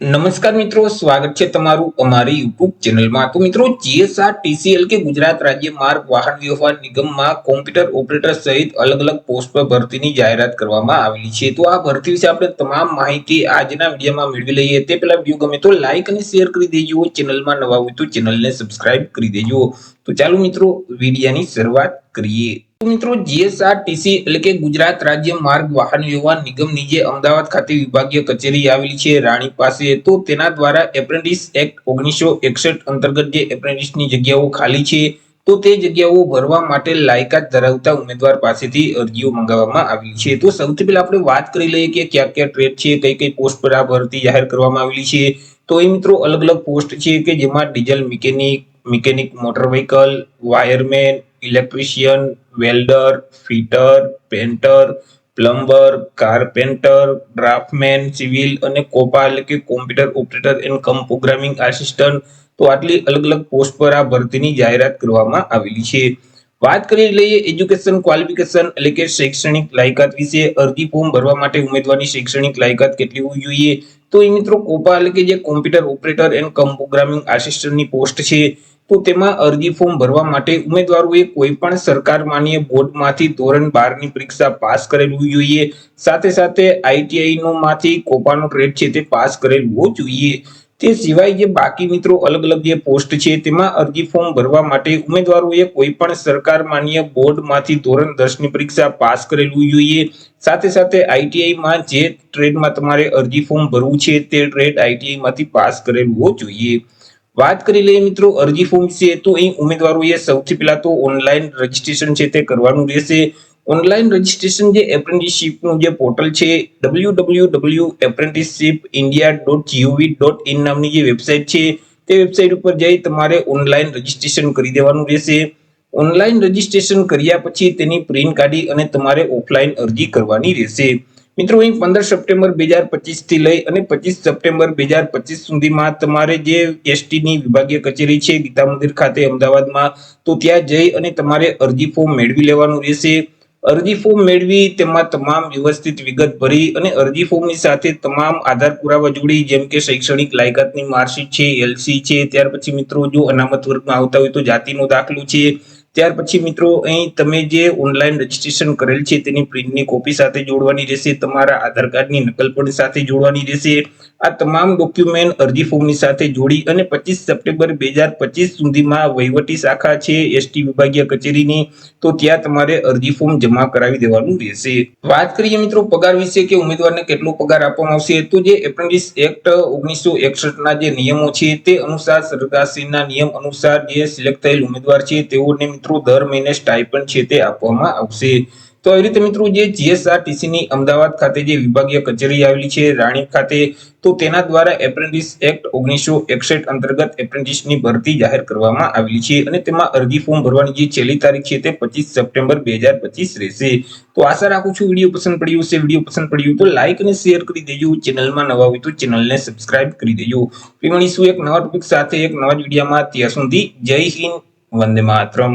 નમસ્કાર મિત્રો, સ્વાગત છે તમારું અમારી યુટ્યુબ ચેનલમાં। તો મિત્રો, જીએસઆરટીસી કે ગુજરાત રાજ્ય માર્ગ વાહન વ્યવહાર નિગમમાં કોમ્પ્યુટર ઓપરેટર સહિત અલગ અલગ પોસ્ટ પર ભરતીની જાહેરાત કરવામાં આવેલી છે। તો આ ભરતી વિશે આપણે તમામ માહિતી આજના વિડીયોમાં મેળવી લઈએ। તે પહેલા વિડીયો ગમે તો લાઈક અને શેર કરી દેજો, ચેનલમાં નવા હોય તો ચેનલને સબસ્ક્રાઇબ કરી દેજો। તો ચાલો મિત્રો, વિડીયોની શરૂઆત કરીએ। તો મિત્રો, જીએસઆરટીસી એટલે કે ગુજરાત રાજ્ય માર્ગ વાહન વ્યવહાર નિગમની જે અમદાવાદ ખાતે વિભાગીય કચેરી આવેલી છે રાણી પાસે, તો તેના દ્વારા એપ્રેન્ટિસ એક્ટ 1961 અંતર્ગત જે એપ્રેન્ટિસની જગ્યાઓ ખાલી છે, તો તે જગ્યાઓ ભરવા માટે લાયકાત ધરાવતા ઉમેદવાર પાસેથી અરજીઓ મંગાવવામાં આવી છે। તો સૌથી પહેલા આપણે વાત કરી લઈએ કે કયા કયા ટ્રેડ છે, કઈ કઈ પોસ્ટ પર આ ભરતી જાહેર કરવામાં આવેલી છે। તો એ મિત્રો અલગ અલગ પોસ્ટ છે કે જેમાં diesel mechanic motor vehicle, wireman, electrician, welder, fitter, painter, plumber, carpenter, draftman, civil અને કોપા એટલે કે computer operator and cum programming assistant, તો આટલી અલગ અલગ પોસ્ટ પર આ ભરતીની જાહેરાત કરવામાં આવેલી છે। વાત કરી લઈએ એજ્યુકેશન ક્વોલિફિકેશન એટલે કે શૈક્ષણિક લાયકાત વિશે। અરજી ફોર્મ ભરવા માટે ઉમેદવારની શૈક્ષણિક લાયકાત કેટલી હોવી જોઈએ? તો એ મિત્રો કોપા એટલે કે જે computer operator and cum programming આસિસ્ટન્ટની પોસ્ટ છે, તો તેમાં અરજી ફોર્મ ભરવા માટે ઉમેદવારોએ કોઈ પણ સરકાર માન્ય બોર્ડમાંથી ધોરણ 12 ની પરીક્ષા પાસ કરેલું જોઈએ। સાથે સાથે આઈટીઆઈ નો માંથી કોપાનો ટ્રેડ છે તે પાસ કરેલું જોઈએ। તે સિવાય જે બાકી મિત્રો અલગ અલગ જે પોસ્ટ છે તેમાં અરજી ફોર્મ ભરવા માટે ઉમેદવારોએ કોઈ પણ સરકાર માન્ય બોર્ડમાંથી ધોરણ 10 ની પરીક્ષા પાસ કરેલું જોઈએ। સાથે સાથે આઈટીઆઈ માં જે ટ્રેડમાં તમારે અરજી ફોર્મ ભરવું છે તે ટ્રેડ આઈટીઆઈ માંથી પાસ કરેલું જોઈએ। વાત કરી લઈએ મિત્રો અરજી ફોર્મ વિશે, તો અહીં ઉમેદવારોએ સૌથી પહેલા તો ઓનલાઈન રજીસ્ટ્રેશન છે તે કરવાનું રહેશે। ઓનલાઈન રજીસ્ટ્રેશન જે એપ્રેન્ટિસશિપનું જે પોર્ટલ છે www.apprenticeshipindia.gov.in નામની જે વેબસાઇટ છે, તે વેબસાઇટ ઉપર જઈ તમારે ઓનલાઈન રજીસ્ટ્રેશન કરી દેવાનું રહેશે। ઓનલાઈન રજીસ્ટ્રેશન કર્યા પછી તેની પ્રિન્ટ કાઢી અને તમારે ઓફલાઈન અરજી કરવાની રહેશે। મિત્રો અહીં 15 સપ્ટેમ્બર 2025 થી લઈ અને 25 સપ્ટેમ્બર 2025 સુધીમાં તમારે જે એસટી ની વિભાગીય કચેરી છે ગીતા મંદિર ખાતે અમદાવાદમાં, તો ત્યાં જઈ અને તમારે અરજી ફોર્મ મેળવી લેવાનું રહેશે। અરજી ફોર્મ મેળવી તેમાં તમામ વ્યવસ્થિત વિગત ભરી અને અરજી ફોર્મની સાથે તમામ આધાર પુરાવા જોડી, જેમ કે શૈક્ષણિક લાયકાતની માર્કશીટ છે, એલસી છે, ત્યાર પછી મિત્રો જો અનામત વર્ગમાં આવતા હોય તો જાતિનો દાખલો છે, ત્યાર પછી મિત્રો અહીં તમે જે ઓનલાઈન રજીસ્ટ્રેશન કરેલ છે તેની પ્રિન્ટની કોપી સાથે જોડવાની રહેશે। તમારા આધાર કાર્ડની નકલ પણ સાથે જોડવાની રહેશે। આ તમામ ડોક્યુમેન્ટ અરજી ફોર્મની સાથે જોડી અને 25 સપ્ટેમ્બર 2025 સુધીમાં વહીવટી શાખા છે એસટી વિભાગીય કચેરીની, તો ત્યાં તમારે અરજી ફોર્મ જમા કરાવી દેવાનું રહેશે। વાત કરીએ મિત્રો પગાર વિશે કે ઉમેદવારને કેટલો પગાર આપવામાં આવશે, તો જે એપ્રેન્ટિસ એક્ટ 1961 ના જે નિયમો છે તે અનુસાર સરકારશ્રીના નિયમ અનુસાર જે સિલેક્ટ થયેલ ઉમેદવાર છે તેઓને મિત્રો દર મહિને સ્ટાઇપન્ડ છે તે આપવામાં આવશે। તો આવી રીતે મિત્રો જે જીએસઆરટીસી ની અમદાવાદ ખાતે જે વિભાગીય કચેરી આવેલી છે રાણી ખાતે, તો તેના દ્વારા એપ્રેન્ટિસ એક્ટ 1961 અંતર્ગત એપ્રેન્ટિસની ભરતી જાહેર કરવામાં આવેલી છે અને તેમાં અરજી ફોર્મ ભરવાની જે છેલ્લી તારીખ છે તે 25 સપ્ટેમ્બર 2025 રહેશે। તો આશા રાખું છું વિડીયો પસંદ પડ્યો હશે। વિડીયો પસંદ પડ્યો તો લાઈક અને શેર કરી દેજો, ચેનલમાં નવા હોય તો ચેનલને સબસ્ક્રાઇબ કરી દેજો। ફરી મળીશું એક નવા ટોપિક સાથે એક નવા વિડીયોમાં। ત્યાં સુધી જય હિન્દ, વંદે માતરમ।